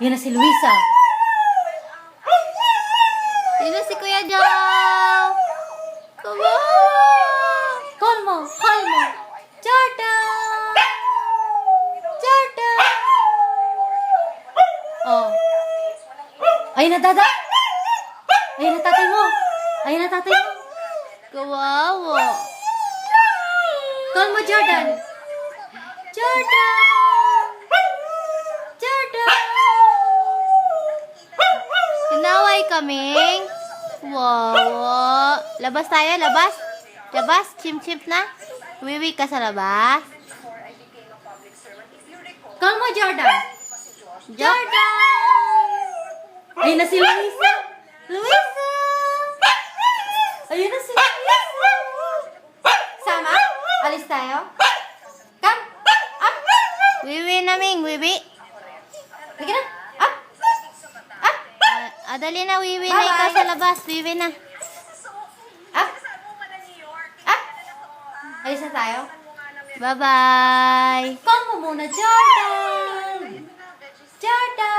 Yan na si Luisa. Yun na si Kuya Joe. Kawawa. Call mo. Call mo. Jordan! Jordan! Oh. Ayun na, dada. Ayun na, tatay mo. Ayun na, tatay mo. Kawawa. Call mo, Jordan. Jordan! Jordan! Tinaway kaming. Wow. Labas tayo, labas. Labas, chimp-chimp na. Wiwi ka sa labas. Call mo, Jordan. Jordan! Ayun na si Luisa. Luisa! Ayun na si Luisa. Sama? Alis tayo? Come. Up. Wiwi naming, wiwi. Sige na. Up. Up. Dali na, wiwi na ikaw sa labas. Wiwi na. Up. Up. Alis na tayo? Bye-bye. Call mo muna, Jordan. Jordan.